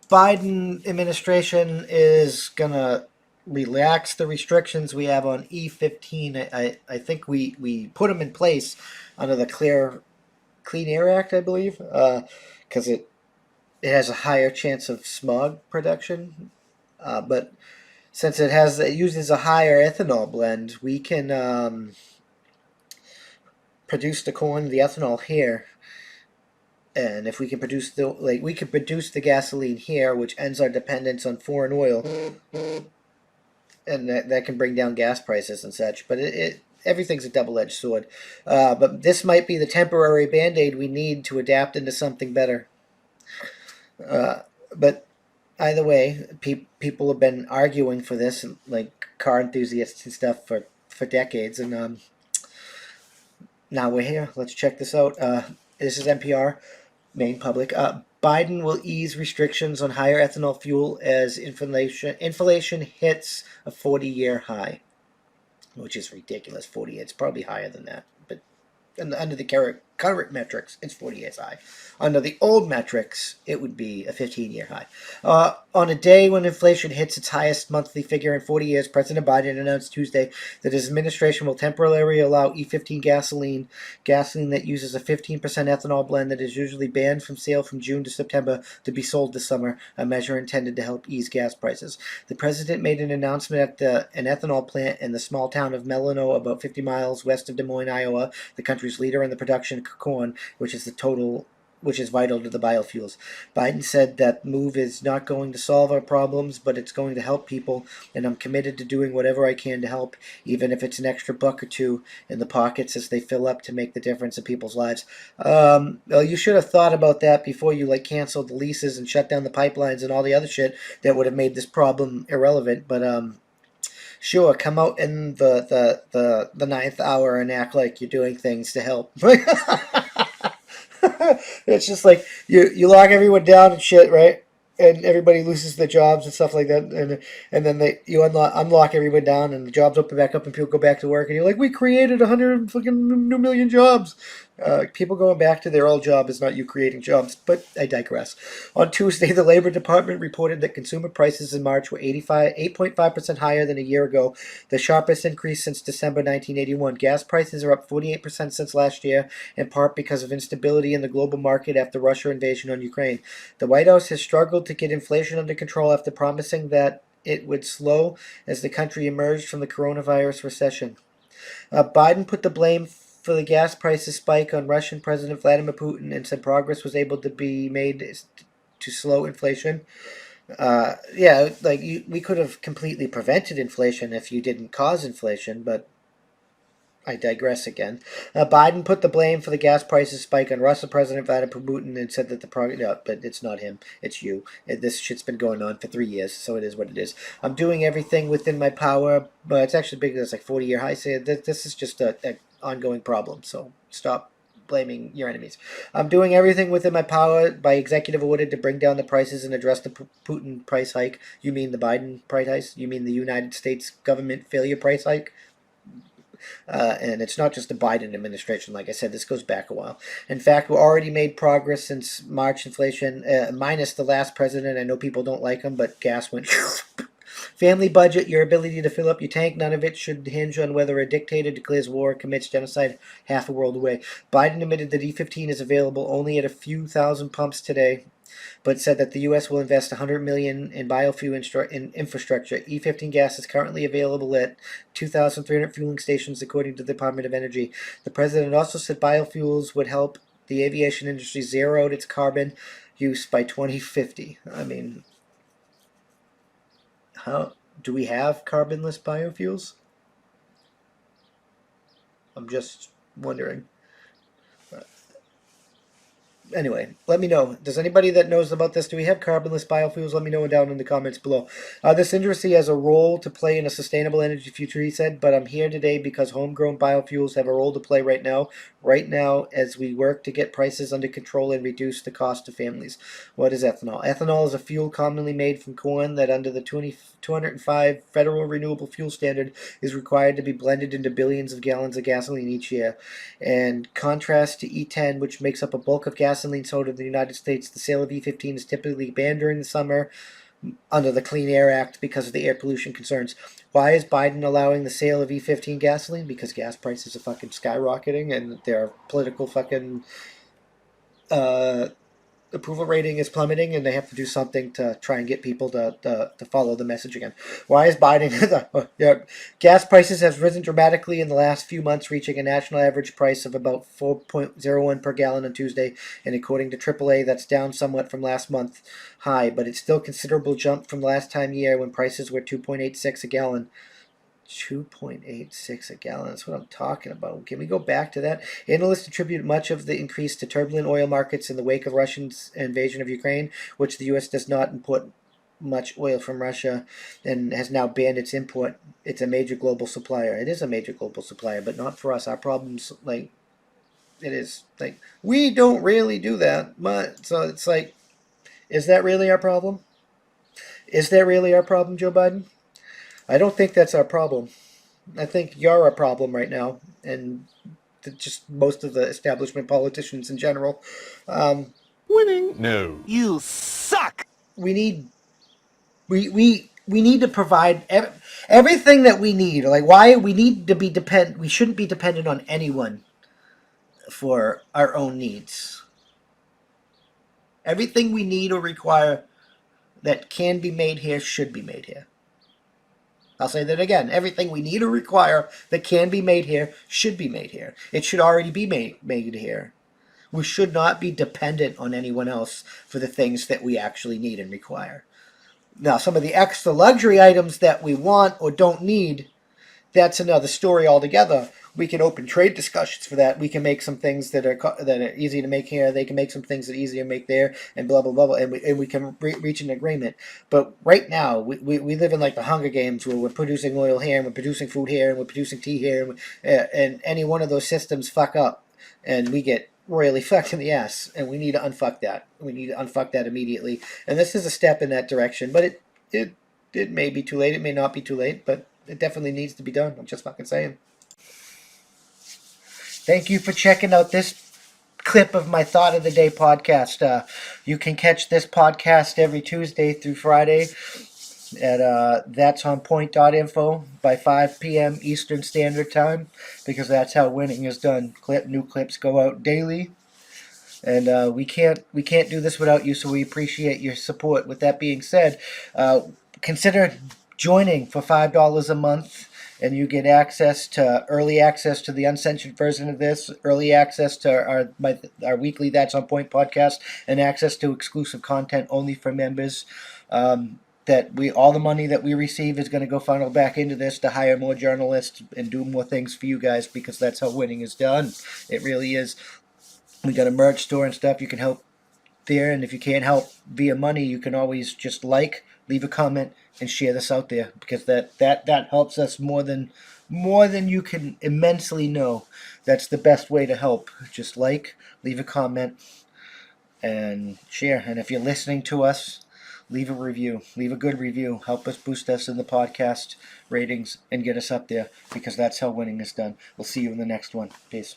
Biden administration is gonna relax the restrictions we have on E15. I think we put them in place under the Clean Air Act, I believe, because it has a higher chance of smog production. But since it uses a higher ethanol blend, we can produce the corn, the ethanol here, and if we can produce we can produce the gasoline here, which ends our dependence on foreign oil, and that can bring down gas prices and such. But everything's a double-edged sword. But this might be the temporary band-aid we need to adapt into something better. But either way, people have been arguing for this, like car enthusiasts and stuff, for decades, and now we're here. Let's check this out. This is NPR, Main Public. Biden will ease restrictions on higher ethanol fuel as inflation hits a 40-year high, which is ridiculous. 40, it's probably higher than that, but under the current metrics, it's 40 years high. Under the old metrics, it would be a 15-year high. On a day when inflation hits its highest monthly figure in 40 years, President Biden announced Tuesday that his administration will temporarily allow E15 gasoline that uses a 15% ethanol blend that is usually banned from sale from June to September, to be sold this summer, a measure intended to help ease gas prices. The president made an announcement at an ethanol plant in the small town of Melano, about 50 miles west of Des Moines, Iowa, the country's leader in the production of corn, which is vital to the biofuels. Biden said that move is not going to solve our problems, but it's going to help people, and I'm committed to doing whatever I can to help, even if it's an extra buck or two in the pockets as they fill up, to make the difference in people's lives. Well, you should have thought about that before you canceled the leases and shut down the pipelines and all the other shit that would have made this problem irrelevant. But sure, come out in the ninth hour and act like you're doing things to help. It's just like you lock everyone down and shit, right? And everybody loses their jobs and stuff like that, and then you unlock everyone down, and the jobs open back up, and people go back to work, and you're like, we created 100 fucking new million jobs. People going back to their old job is not you creating jobs, but I digress. On Tuesday, the Labor Department reported that consumer prices in March were 8.5% higher than a year ago, the sharpest increase since December 1981. Gas prices are up 48% since last year, in part because of instability in the global market after Russia's invasion on Ukraine. The White House has struggled to get inflation under control after promising that it would slow as the country emerged from the coronavirus recession. Biden put the blame for the gas prices spike on Russian President Vladimir Putin and said progress was able to be made to slow inflation. Yeah, we could have completely prevented inflation if you didn't cause inflation, but I digress again. Biden put the blame for the gas prices spike on Russian President Vladimir Putin and said that but it's not him, it's you. This shit's been going on for 3 years, so it is what it is. I'm doing everything within my power, but it's actually bigger. It's like 40-year high. So this is just an ongoing problem. So stop blaming your enemies. I'm doing everything within my power by executive order to bring down the prices and address the Putin price hike. You mean the Biden price hike? You mean the United States government failure price hike? And it's not just the Biden administration. Like I said, this goes back a while. In fact, we've already made progress since March inflation, minus the last president. I know people don't like him, but gas went... Family budget, your ability to fill up your tank, none of it should hinge on whether a dictator declares war or commits genocide half a world away. Biden admitted that E15 is available only at a few thousand pumps today, but said that the U.S. will invest $100 million in biofuel infrastructure. E15 gas is currently available at 2,300 fueling stations, according to the Department of Energy. The president also said biofuels would help the aviation industry zero out its carbon use by 2050. I mean, how do we have carbonless biofuels? I'm just wondering. Anyway, let me know. Does anybody that knows about this, do we have carbonless biofuels? Let me know down in the comments below. This industry has a role to play in a sustainable energy future, he said, but I'm here today because homegrown biofuels have a role to play right now. right now as we work to get prices under control and reduce the cost to families. What is ethanol? Ethanol is a fuel commonly made from corn that under the 205 federal renewable fuel standard is required to be blended into billions of gallons of gasoline each year. And contrast to E10, which makes up a bulk of gasoline sold in the United States, the sale of E15 is typically banned during the summer under the Clean Air Act because of the air pollution concerns. Why is Biden allowing the sale of E15 gasoline? Because gas prices are fucking skyrocketing and their political fucking uh, approval rating is plummeting, and they have to do something to try and get people to follow the message again. Why is Biden? Gas prices have risen dramatically in the last few months, reaching a national average price of about 4.01 per gallon on Tuesday, and according to AAA, that's down somewhat from last month high, but it's still a considerable jump from last time year when prices were 2.86 a gallon. 2.86 a gallon. That's what I'm talking about. Can we go back to that? Analysts attribute much of the increase to turbulent oil markets in the wake of Russia's invasion of Ukraine, which the U.S. does not import much oil from Russia and has now banned its import. It's a major global supplier. It is a major global supplier, but not for us. Our problems, like, it is like we don't really do that. But so it's like, is that really our problem? Is that really our problem, Joe Biden? I don't think that's our problem. I think you're a problem right now, and just most of the establishment politicians in general. Um, Winning? No. You suck! we need we need to provide everything that we need. Like why we need to be depend. We shouldn't be dependent on anyone for our own needs. Everything we need or require that can be made here should be made here. I'll say that again. Everything we need or require that can be made here should be made here. It should already be made here. We should not be dependent on anyone else for the things that we actually need and require. Now, some of the extra luxury items that we want or don't need, that's another story altogether. We can open trade discussions for that. We can make some things that are easy to make here. They can make some things that are easier to make there, and blah blah blah. Blah, and we can reach an agreement. But right now, we live in like the Hunger Games, where we're producing oil here, and we're producing food here, and we're producing tea here, and any one of those systems fuck up, and we get royally fucked in the ass, and we need to unfuck that. We need to unfuck that immediately. And this is a step in that direction, but it may be too late. It may not be too late, but it definitely needs to be done. I'm just fucking saying. Thank you for checking out this clip of my Thought of the Day podcast. You can catch this podcast every Tuesday through Friday at that'sonpoint.info by 5 p.m. Eastern Standard Time, because that's how winning is done. New clips go out daily, and we can't do this without you. So we appreciate your support. With that being said, consider joining for $5 a month, and you get early access to the uncensored version of this, early access to our weekly That's On Point podcast, and access to exclusive content only for members. All the money that we receive is going to go funnel back into this to hire more journalists and do more things for you guys, because that's how winning is done. It really is. We got a merch store and stuff. You can help there, and if you can't help via money, you can always just leave a comment, and share this out there, because that helps us more than you can immensely know. That's the best way to help. Just leave a comment, and share. And if you're listening to us, leave a review. Leave a good review. Help us boost us in the podcast ratings and get us up there, because that's how winning is done. We'll see you in the next one. Peace.